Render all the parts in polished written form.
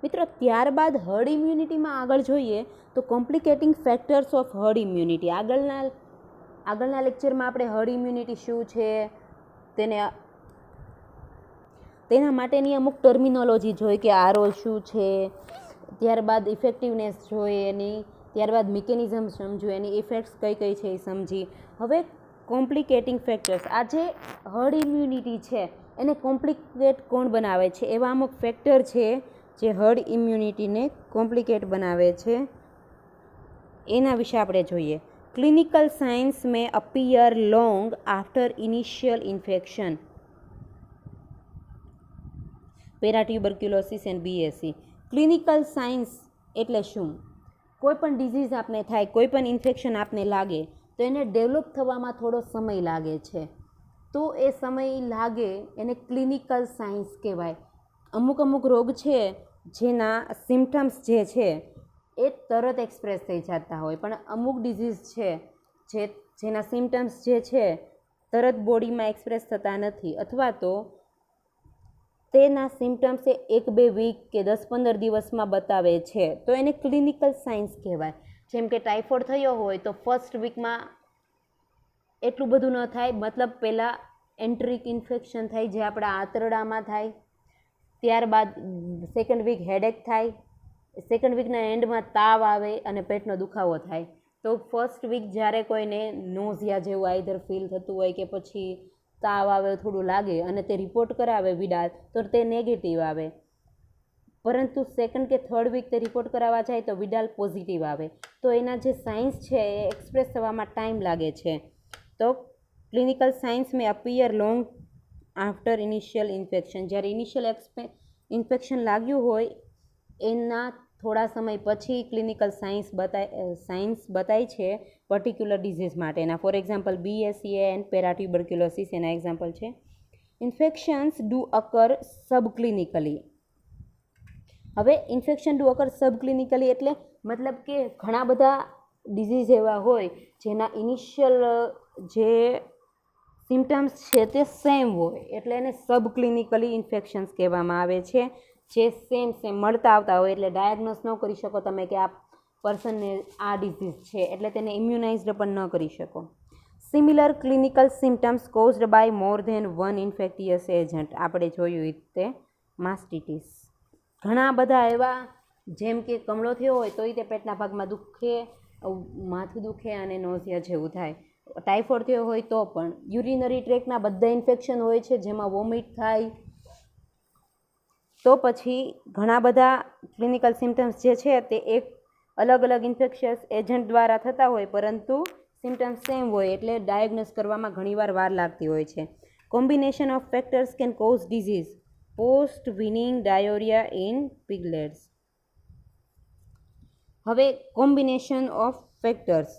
મિત્રો ત્યારબાદ હર્ડ ઇમ્યુનિટીમાં આગળ જોઈએ તો કોમ્પ્લિકેટિંગ ફેક્ટર્સ ઓફ હર્ડ ઇમ્યુનિટી. આગળના લેક્ચરમાં આપણે હર્ડ ઇમ્યુનિટી શું છે તેના માટેની અમુક ટર્મિનોલોજી જોઈ કે આરઓ શું છે, ત્યારબાદ ઇફેક્ટિવનેસ જોઈએ એની, ત્યારબાદ મિકેનિઝમ સમજ્યું, એની ઇફેક્ટ્સ કઈ કઈ છે એ સમજી. હવે કોમ્પ્લિકેટિંગ ફેક્ટર્સ, આ જે હર્ડ ઇમ્યુનિટી છે એને કોમ્પ્લિકેટ કોણ બનાવે છે? એવા અમુક ફેક્ટર છે જે હર્ડ ઇમ્યુનિટીને કોમ્પ્લિકેટ બનાવે છે, એના વિશે આપણે જોઈએ. Clinical signs may appear long after initial infection, paratuberculosis and BSC. Clinical signs એટલે શું? કોઈ પણ ડિઝીઝ આપને થાય, કોઈ પણ ઇન્ફેક્શન આપને લાગે તો એને ડેવલપ થવામાં થોડો સમય લાગે છે. તો એ સમય લાગે એને ક્લિનિકલ સાઇન્સ કહેવાય. અમુક રોગ છે જેના સિમ્ટમ્સ જે છે એ તરત એક્સપ્રેસ થઈ જતા હોય, પણ અમુક ડિઝીઝ છે જેના સિમ્ટમ્સ જે છે તરત બોડીમાં એક્સપ્રેસ થતા નથી, અથવા તો તેના સિમ્ટમ્સ એ 1-2 વીક કે 10-15 દિવસમાં બતાવે છે, તો એને ક્લિનિકલ સાઇન્સ કહેવાય. જેમ કે ટાઇફોઇડ થયો હોય તો ફર્સ્ટ વીકમાં એટલું બધું ન થાય, મતલબ પહેલાં એન્ટ્રિક ઇન્ફેક્શન થાય જે આપણા આંતરડામાં થાય, ત્યારબાદ સેકન્ડ વીક હેડેક થાય, સેકન્ડ વીકના એન્ડમાં તાવ આવે અને પેટનો દુખાવો થાય. તો ફર્સ્ટ વીક જ્યારે કોઈને નોઝિયા જેવું આઈધર ફીલ થતું હોય કે પછી તાવ આવે, થોડું લાગે અને તે રિપોર્ટ કરાવે વિડાલ, તો તે નેગેટિવ આવે. પરંતુ સેકન્ડ કે થર્ડ વીક તે રિપોર્ટ કરાવવા જાય તો વિડાલ પોઝિટિવ આવે. તો એના જે સાઇન્સ છે એ એક્સપ્રેસ થવામાં ટાઈમ લાગે છે. તો clinical signs may appear long after initial infection, જ્યારે ઇનિશિયલ ઇન્ફેક્શન લાગ્યું હોય એના થોડા સમય પછી ક્લિનિકલ સાઇન્સ બતાય છે પર્ટિક્યુલર ડિઝીઝ માટેના. For example BSC and paratuberculosis એના એક્ઝામ્પલ છે. Infections do occur subclinically. હવે ઇન્ફેક્શન ડુ અકર સબક્લિનિકલી એટલે મતલબ કે ઘણા બધા ડિઝીઝ એવા હોય જેના ઇનિશિયલ જે સિમ્ટમ્સ છે તે સેમ હોય, એટલે એને સબક્લિનિકલી ઇન્ફેક્શન્સ કહેવામાં આવે છે. જે સેમ મળતા આવતા હોય, એટલે ડાયગ્નોસ ન કરી શકો તમે કે આ પર્સનને આ ડિઝીઝ છે, એટલે તેને ઇમ્યુનાઇઝડ પણ ન કરી શકો. Similar clinical symptoms caused by more than one infectious agent. આપણે જોયું તે માસ્ટિટીસ. ઘણા બધા એવા, જેમ કે કમળો થયો હોય તો તે પેટના ભાગમાં દુખે, માથું દુખે અને નોઝિયા જેવું થાય. ટાઇફોઇડ થયો હોય તો પણ. યુરિનરી ટ્રેકના બધા ઇન્ફેક્શન હોય છે જેમાં વોમિટ થાય. તો પછી ઘણા બધા ક્લિનિકલ સિમ્ટમ્સ જે છે તે એક અલગ ઇન્ફેક્શિયસ એજન્ટ દ્વારા થતા હોય, પરંતુ સિમ્ટમ્સ સેમ હોય, એટલે ડાયગ્નોસ કરવામાં ઘણીવાર વાર લાગતી હોય છે. Combination of factors can cause disease. Post weaning diarrhoea in piglets. હવે કોમ્બિનેશન ઓફ ફેક્ટર્સ.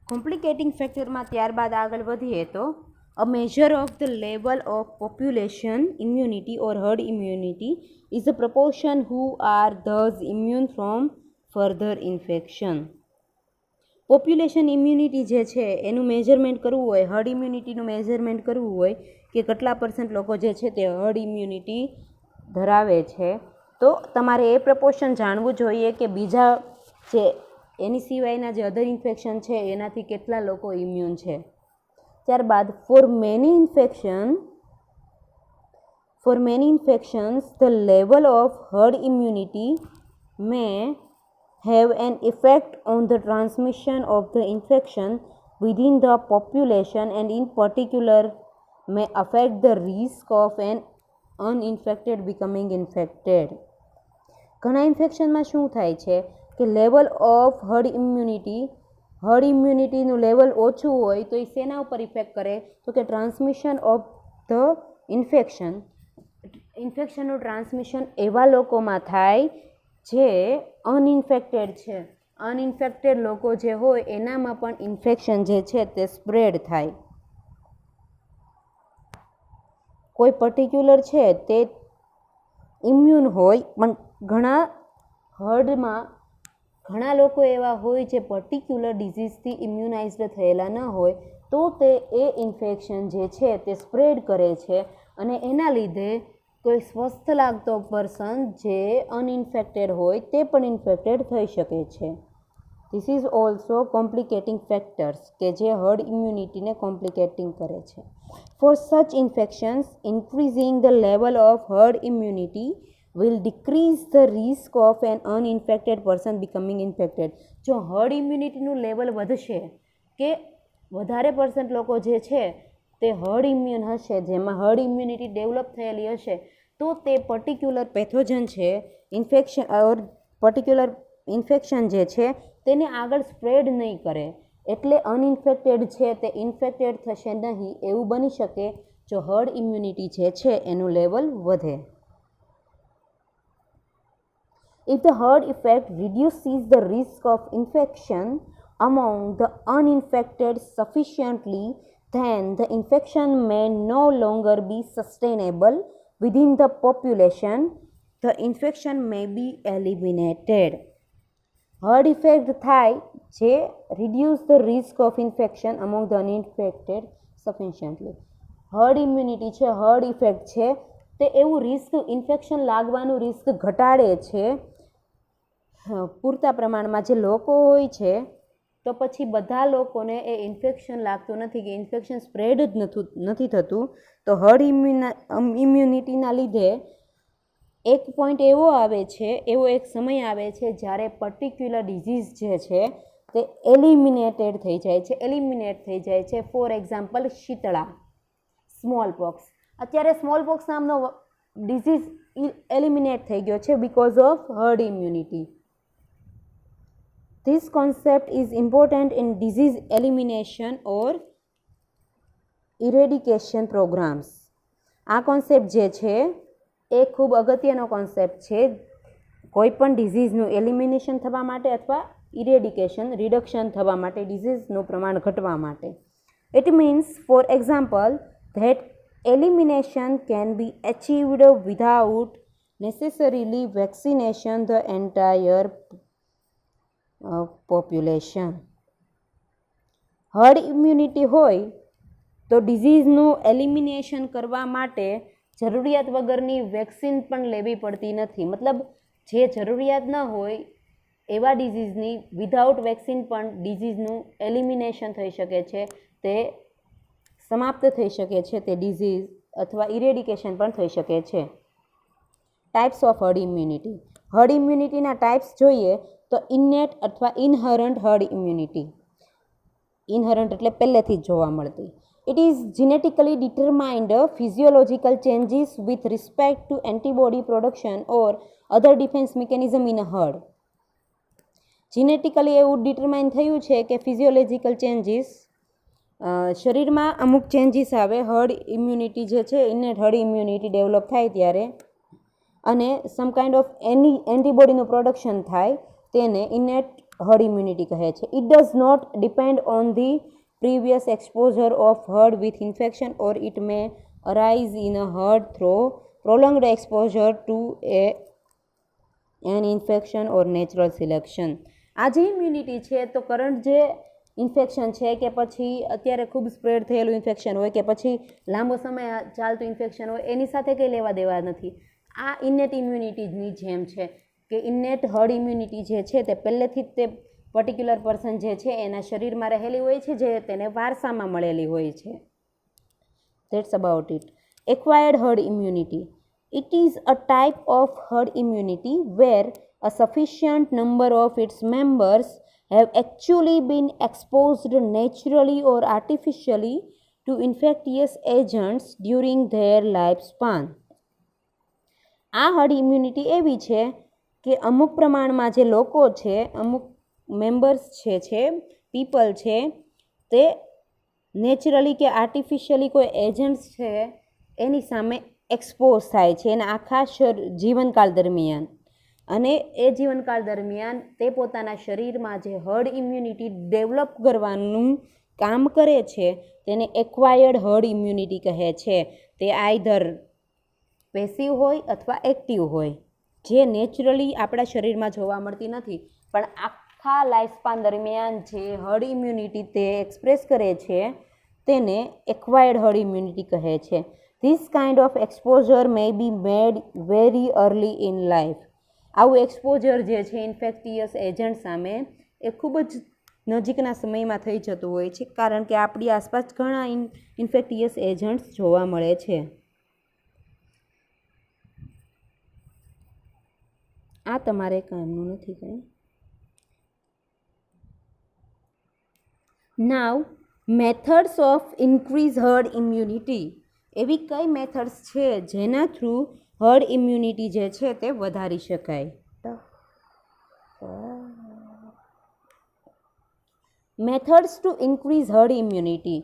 કોમ્પ્લિકેટિંગ ફેક્ટરમાં ત્યારબાદ આગળ વધીએ તો a measure of the level of population immunity or herd immunity is a proportion who are those immune from further infection. Population immunity જે છે એનું measurement કરવું હોય, હર્ડ ઇમ્યુનિટીનું મેજરમેન્ટ કરવું હોય કે કેટલા % લોકો જે છે તે હર્ડ ઇમ્યુનિટી ધરાવે છે, તો તમારે એ પ્રપોર્શન જાણવું જોઈએ કે બીજા જે એની સિવાયના જે અધર ઇન્ફેક્શન છે એનાથી કેટલા લોકો ઇમ્યુન છે. ત્યારબાદ for many infections the level of herd immunity may have an effect on the transmission of the infection within the population and in particular may affect the risk of an uninfected becoming infected. ઘણા ઇન્ફેક્શનમાં શું થાય છે કે level of hard ઇમ્યુનિટીનું level ઓછું હોય તો એ શેના ઉપર ઇફેક્ટ કરે? તો કે ટ્રાન્સમિશન ઓફ ધ ઇન્ફેક્શનનું ટ્રાન્સમિશન એવા લોકોમાં થાય જે અનઇન્ફેક્ટેડ છે. અનઇન્ફેક્ટેડ લોકો જે હોય એનામાં પણ ઇન્ફેક્શન જે છે તે સ્પ્રેડ થાય. કોઈ પર્ટિક્યુલર છે તે ઇમ્યુન હોય, પણ ઘણા હર્ડમાં ઘણા લોકો એવા હોય જે પર્ટિક્યુલર ડિઝીઝથી ઇમ્યુનાઇઝડ થયેલા ન હોય, તો તે એ ઇન્ફેક્શન જે છે તે સ્પ્રેડ કરે છે અને એના લીધે કોઈ સ્વસ્થ લાગતો પર્સન જે અનઇન્ફેક્ટેડ હોય તે પણ ઇન્ફેક્ટેડ થઈ શકે છે. This is also complicating factors કે જે હર્ડ ઇમ્યુનિટીને કોમ્પ્લિકેટિંગ કરે છે. For such infections increasing the level of herd immunity will decrease the risk of an uninfected person becoming infected. જો હર્ડ ઇમ્યુનિટીનું લેવલ વધશે કે વધારે પર્સન્ટ લોકો જે છે તે હર્ડ ઇમ્યુન હશે, જેમાં હર્ડ ઇમ્યુનિટી ડેવલપ થયેલી હશે, તો તે પર્ટિક્યુલર પેથોજન છે પર્ટિક્યુલર ઇન્ફેક્શન જે છે તેને આગળ સ્પ્રેડ નહીં કરે, એટલે અનઇન્ફેક્ટેડ છે તે ઇન્ફેક્ટેડ થશે નહીં એવું બની શકે જો હર્ડ ઇમ્યુનિટી જે છે એનું લેવલ વધે. If the herd effect reduces the risk of infection among the uninfected sufficiently, then the infection may no longer be sustainable within the population. The infection may be eliminated. Herd effect થાય જે reduce the risk of infection among the uninfected sufficiently. Herd immunity છે, herd effect છે તે એવું risk, infection લાગવાનું risk ઘટાડે છે પૂરતા પ્રમાણમાં જે લોકો હોય છે, તો પછી બધા લોકોને એ ઇન્ફેક્શન લાગતું નથી કે ઇન્ફેક્શન સ્પ્રેડ જ નથી થતું. તો હર્ડ ઇમ્યુનિટીના લીધે એક પોઈન્ટ એવો આવે છે, એવો એક સમય આવે છે જ્યારે પર્ટિક્યુલર ડિઝીઝ જે છે તે એલિમિનેટ થઈ જાય છે. ફોર એક્ઝામ્પલ શીતળા, સ્મોલ પોક્સ. અત્યારે સ્મોલ પોક્સ નામનો ડિઝીઝ એલિમિનેટ થઈ ગયો છે because of herd immunity. This concept is important in disease elimination or eradication programs. આ કોન્સેપ્ટ જે છે એ ખૂબ અગત્યનો કોન્સેપ્ટ છે કોઈ પણ ડિઝીઝનું એલિમિનેશન થવા માટે અથવા રિડક્શન થવા માટે, ડિઝીઝનું પ્રમાણ ઘટવા માટે. It means, for example, that elimination can be achieved without necessarily vaccination the entire population. Herd immunity હોય તો ડિઝીઝનું એલિમિનેશન કરવા માટે જરૂરિયાત વગરની વેક્સિન પણ લેવી પડતી નથી. મતલબ જે જરૂરિયાત ન હોય એવા ડિઝીઝની વિધાઉટ વેક્સિન પણ ડિઝીઝનું એલિમિનેશન થઈ શકે છે, તે સમાપ્ત થઈ શકે છે તે ડિઝીઝ, અથવા ઇરેડિકેશન પણ થઈ શકે છે. Types of herd immunity. Herd ઇમ્યુનિટીના ટાઈપ્સ જોઈએ તો ઇનેટ અથવા ઇનહરન્ટ હર્ડ ઇમ્યુનિટી. ઇનહરન્ટ એટલે પહેલેથી જ જોવા મળતી. It is genetically determined physiological changes with respect to antibody production or other defence mechanism in a herd. Genetically એવું ડિટરમાઇન થયું છે કે ફિઝિયોલોજીકલ ચેન્જીસ, શરીરમાં અમુક ચેન્જીસ આવે, હર્ડ ઇમ્યુનિટી જે છે ઇનેટ હર્ડ ઇમ્યુનિટી ડેવલપ થાય ત્યારે, અને સમ કાઇન્ડ ઓફ એન્ટીબોડીનું પ્રોડક્શન થાય, તેને ઇનેટ હર્ડ ઇમ્યુનિટી કહે છે. It does not depend on the previous exposure of herd with infection or it may arise in a herd through prolonged exposure to an infection or natural selection. આ જે immunity છે તો current જે infection છે કે પછી અત્યારે ખૂબ સ્પ્રેડ થયેલું ઇન્ફેક્શન હોય કે પછી લાંબો સમય ચાલતું ઇન્ફેક્શન હોય, એની સાથે કંઈ લેવા દેવા નથી. આ ઇનેટ ઇમ્યુનિટીની જેમ છે કે ઇનેટ હર્ડ ઇમ્યુનિટી જે છે તે પહેલેથી જ તે પર્ટિક્યુલર પર્સન જે છે એના શરીરમાં રહેલી હોય છે, જે તેને વારસામાં મળેલી હોય છે. That's about it. Acquired herd immunity. It is a type of herd immunity where a sufficient number of its members have actually been exposed naturally or artificially to infectious agents during their lifespan. આ hard immunity એવી છે કે અમુક પ્રમાણમાં જે લોકો છે, અમુક મેમ્બર્સ છે પીપલ છે, તે નેચરલી કે આર્ટિફિશિયલી કોઈ એજન્ટ્સ છે એની સામે એક્સપોઝ થાય છે એના આખા જીવનકાળ દરમિયાન, અને એ જીવનકાળ દરમિયાન તે પોતાના શરીરમાં જે હર્ડ ઇમ્યુનિટી ડેવલપ કરવાનું કામ કરે છે તેને એક્વાયર્ડ હર્ડ ઇમ્યુનિટી કહે છે. તે આઈધર પેસિવ હોય અથવા એક્ટિવ હોય, જે નેચરલી આપણા શરીરમાં જોવા મળતી નથી, પણ આખા લાઈફસ્પાન દરમિયાન જે હર્ડ ઇમ્યુનિટી તે એક્સપ્રેસ કરે છે તેને એક્વાયર્ડ હર્ડ ઇમ્યુનિટી કહે છે. This kind of exposure may be made very early in life. આવું એક્સપોઝર જે છે ઇન્ફેક્ટિયસ એજન્ટ સામે એ ખૂબ જ નજીકના સમયમાં થઈ જતું હોય છે, કારણ કે આપણી આસપાસ ઘણા ઇન્ફેક્ટિયસ એજન્ટ્સ જોવા મળે છે. આ તમારે કામનું નથી કંઈ. Now methods of increase herd immunity. એવી કઈ મેથડ્સ છે જેના થ્રુ હર્ડ ઇમ્યુનિટી જે છે તે વધારી શકાય? Methods to increase herd immunity.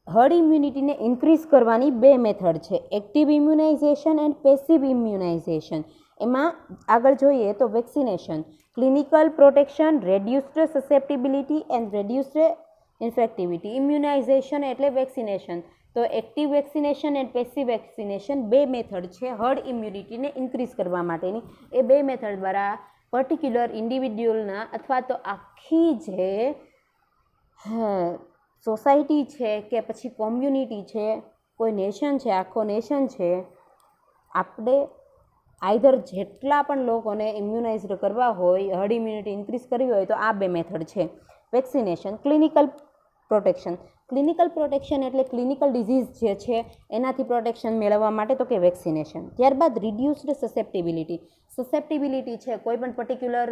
Herd ઇમ્યુનિટીને ઇન્ક્રીઝ કરવાની બે મેથડ છે, active immunization and passive immunization. એમાં આગળ જોઈએ તો vaccination, clinical protection, reduced susceptibility and reduced infectivity. Immunization એટલે વેક્સિનેશન. તો active vaccination and passive vaccination બે મેથડ છે હર્ડ ઇમ્યુનિટીને ઇન્ક્રીઝ કરવા માટેની. એ બે મેથડ દ્વારા પર્ટિક્યુલર ઇન્ડિવિડ્યુઅલના અથવા તો આખી જે સોસાયટી છે કે પછી કોમ્યુનિટી છે, કોઈ નેશન છે, આખો નેશન છે, આપણે આઈધર જેટલા પણ લોકોને ઇમ્યુનાઇઝડ કરવા હોય, હર્ડ ઇમ્યુનિટી ઇન્ક્રીઝ કરવી હોય તો આ બે મેથડ છે. Vaccination, clinical protection. Clinical protection એટલે ક્લિનિકલ ડિઝીઝ જે છે એનાથી પ્રોટેક્શન મેળવવા માટે તો કે વેક્સિનેશન. ત્યારબાદ રિડ્યુસ્ડ સસેપ્ટિબિલિટી. સસેપ્ટિબિલિટી છે કોઈ પણ પર્ટિક્યુલર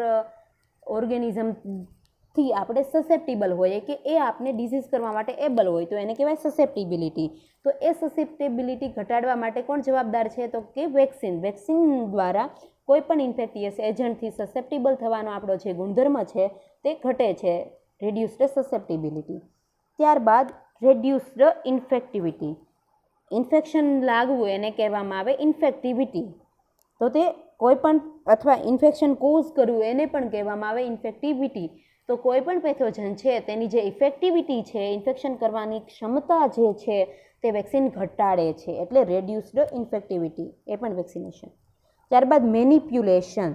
ઓર્ગેનિઝમથી આપણે સસેપ્ટિબલ હોઈએ કે એ આપણે ડિઝીઝ કરવા માટે એબલ હોય તો એને કહેવાય સસેપ્ટિબિલિટી. તો એ સસેપ્ટિબિલિટી ઘટાડવા માટે કોણ જવાબદાર છે તો કે વેક્સિન. વેક્સિન દ્વારા કોઈ પણ ઇન્ફેક્ટિયસ એજન્ટથી સસેપ્ટિબલ થવાનો આપણો જે ગુણધર્મ છે તે ઘટે છે, રિડ્યુસ્ડ સસેપ્ટિબિલિટી. ત્યારબાદ રેડ્યુસ્ડ ઇન્ફેક્ટિવિટી. ઇન્ફેક્શન લાગવું એને કહેવામાં આવે ઇન્ફેક્ટિવિટી. તો તે કોઈ પણ અથવા ઇન્ફેક્શન કોઝ કરવું એને પણ કહેવામાં આવે ઇન્ફેક્ટિવિટી. તો કોઈ પણ પેથોજન છે તેની જે ઇફેક્ટિવિટી છે, ઇન્ફેક્શન કરવાની ક્ષમતા જે છે તે વેક્સિન ઘટાડે છે, એટલે રેડ્યુસ્ડ ઇન્ફેક્ટિવિટી, એ પણ વેક્સિનેશન. ત્યારબાદ મેનિપ્યુલેશન.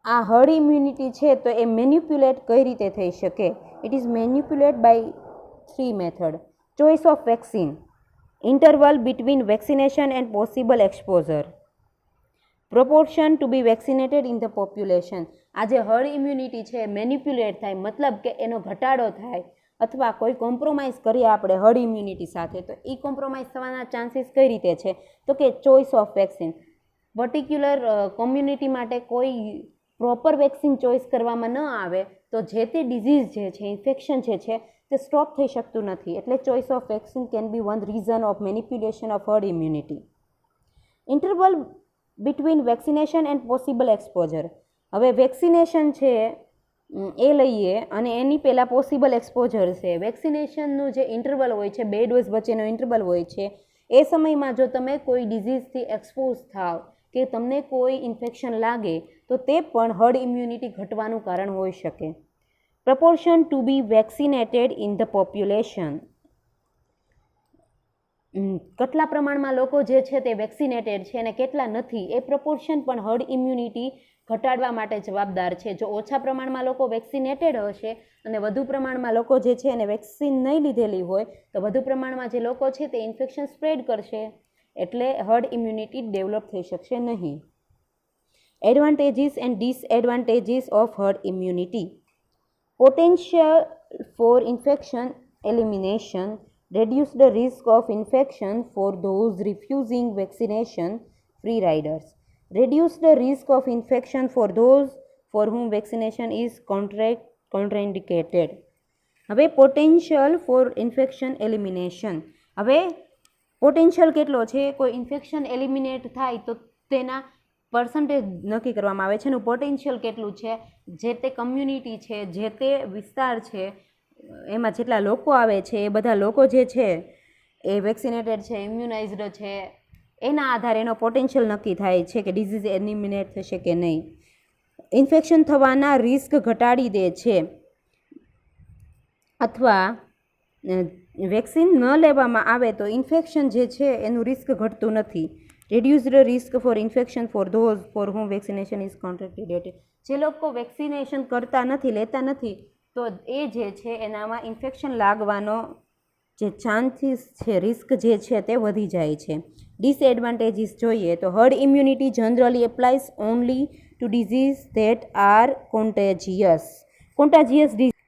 આ હર્ડ ઇમ્યુનિટી છે તો એ મેન્યુપ્યુલેટ કઈ રીતે થઈ શકે? It is manipulate by 3 method. Choice of vaccine, interval between vaccination and possible exposure, proportion to be vaccinated in the population. આ જે હર્ડ ઇમ્યુનિટી છે મેન્યુપ્યુલેટ થાય, મતલબ કે એનો ઘટાડો થાય અથવા કોઈ કોમ્પ્રોમાઇઝ કરીએ આપણે હર્ડ ઇમ્યુનિટી સાથે, તો એ કોમ્પ્રોમાઇઝ થવાના ચાન્સીસ કઈ રીતે છે તો કે choice of vaccine. Particular community માટે કોઈ પ્રોપર વેક્સિન ચોઇસ કરવામાં ન આવે તો જે તે ડિઝીઝ જે છે, ઇન્ફેક્શન જે છે તે સ્ટોપ થઈ શકતું નથી. એટલે choice of vaccine can be one reason of manipulation of herd immunity. Interval between vaccination and possible exposure. હવે વેક્સિનેશન છે એ લઈએ અને એની પહેલાં પોસિબલ એક્સપોઝર છે. વેક્સિનેશનનું જે ઇન્ટરવલ હોય છે, 2 ડોઝ વચ્ચેનો ઇન્ટરવલ હોય છે, એ સમયમાં જો તમે કોઈ ડિઝીઝથી એક્સપોઝ થાવ કે તમને કોઈ ઇન્ફેક્શન લાગે તો તે પણ હર્ડ ઇમ્યુનિટી ઘટવાનું કારણ હોઈ શકે. Proportion to be vaccinated in the population. કેટલા પ્રમાણમાં લોકો જે છે તે વેક્સિનેટેડ છે અને કેટલા નથી, એ પ્રપોર્શન પણ હર્ડ ઇમ્યુનિટી ઘટાડવા માટે જવાબદાર છે. જો ઓછા પ્રમાણમાં લોકો વેક્સિનેટેડ હશે અને વધુ પ્રમાણમાં લોકો જે છે એને વેક્સિન નહીં લીધેલી હોય તો વધુ પ્રમાણમાં જે લોકો છે તે ઇન્ફેક્શન સ્પ્રેડ કરશે, એટલે હર્ડ ઇમ્યુનિટી ડેવલપ થઈ શકશે નહીં. Advantages and disadvantages of herd immunity. Potential for infection elimination, reduce the risk of infection for those refusing vaccination, free riders, reduce the risk of infection for those for whom vaccination is contraindicated. હવે potential for infection elimination. હવે potential કેટલો છે, કોઈ infection eliminate થાય તો તેના percentage નક્કી કરવામાં આવે છે, એનું પોટેન્શિયલ કેટલું છે, જે તે કમ્યુનિટી છે, જે તે વિસ્તાર છે, એમાં જેટલા લોકો આવે છે એ બધા લોકો જે છે એ વેક્સિનેટેડ છે, ઇમ્યુનાઇઝડ છે, એના આધારે એનો પોટેન્શિયલ નક્કી થાય છે કે ડિઝીઝ એલિમિનેટ થશે કે નહીં. ઇન્ફેક્શન થવાના રિસ્ક ઘટાડી દે છે અથવા વેક્સિન ન લેવામાં આવે તો ઇન્ફેક્શન જે છે એનું રિસ્ક ઘટતું નથી. Reduced risk for infection for those for whom vaccination is contraindicated. જે લોકો વેક્સિનેશન કરતા નથી, લેતા નથી, તો એ જે છે એનામાં ઇન્ફેક્શન લાગવાનો જે ચાન્સીસ છે, રિસ્ક જે છે તે વધી જાય છે. ડિસએડવાન્ટેજીસ જોઈએ તો herd immunity generally applies only to disease that are contagious.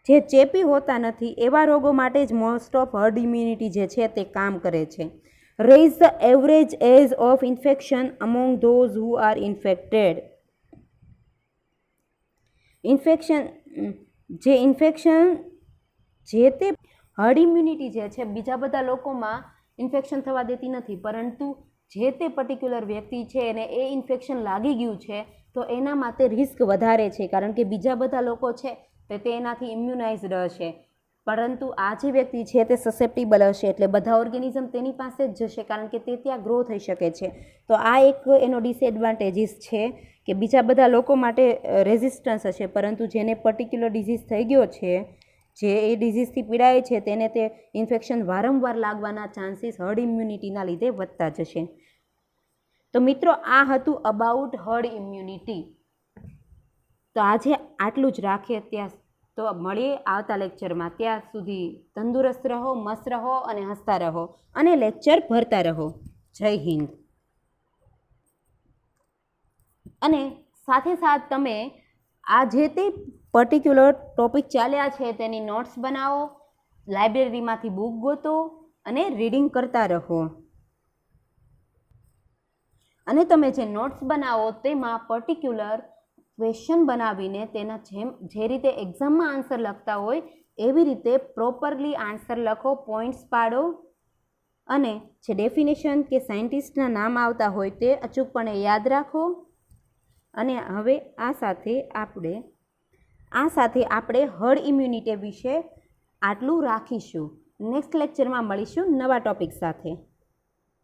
જે ચેપી હોતા નથી એવા રોગો માટે જ મોસ્ટ ઓફ હર્ડ ઇમ્યુનિટી જે છે તે કામ કરે છે. Raise the average age of infection among those who are infected. Infection જે તે હર્ડ ઇમ્યુનિટી જે છે બીજા બધા લોકોમાં ઇન્ફેક્શન થવા દેતી નથી, પરંતુ જે તે પર્ટિક્યુલર વ્યક્તિ છે એને એ ઇન્ફેક્શન લાગી ગયું છે તો એના માટે રિસ્ક વધારે છે, કારણ કે બીજા બધા લોકો છે તો તે એનાથી ઇમ્યુનાઇઝડ હશે, પરંતુ આ જે વ્યક્તિ છે તે સસેપ્ટિબલ હશે, એટલે બધા ઓર્ગેનિઝમ તેની પાસે જ જશે કારણ કે તે ત્યાં ગ્રો થઈ શકે છે. તો આ એક એનો ડિસએડવાન્ટેજીસ છે કે બીજા બધા લોકો માટે રેઝિસ્ટન્સ હશે, પરંતુ જેને પર્ટિક્યુલર ડિઝીઝ થઈ ગયો છે, જે એ ડિઝીઝથી પીડાય છે, તેને તે ઇન્ફેક્શન વારંવાર લાગવાના ચાન્સીસ હર્ડ ઇમ્યુનિટીના લીધે વધતા જશે. તો મિત્રો આ હતું અબાઉટ હર્ડ ઇમ્યુનિટી. તો આજે આટલું જ રાખીએ, ત્યાં તો મળીએ આવતા લેક્ચરમાં. ત્યાં સુધી તંદુરસ્ત રહો, મસ્ત રહો અને હસતા રહો અને લેક્ચર ભરતા રહો. જય હિન્દ. અને સાથે સાથ તમે આ જે તે પર્ટિક્યુલર ટોપિક ચાલ્યા છે તેની નોટ્સ બનાવો, લાઇબ્રેરીમાંથી બુક ગોતો અને રીડિંગ કરતા રહો. અને તમે જે નોટ્સ બનાવો તેમાં પર્ટિક્યુલર ક્વેશ્ચન બનાવીને તેના જે રીતે એક્ઝામમાં આન્સર લખતા હોય એવી રીતે પ્રોપરલી આન્સર લખો, પોઈન્ટ્સ પાડો અને જે ડેફિનેશન કે સાયન્ટિસ્ટના નામ આવતા હોય તે અચૂકપણે યાદ રાખો. અને હવે આ સાથે આપણે હર્ડ ઇમ્યુનિટી વિશે આટલું રાખીશું. નેક્સ્ટ લેક્ચરમાં મળીશું નવા ટોપિક સાથે.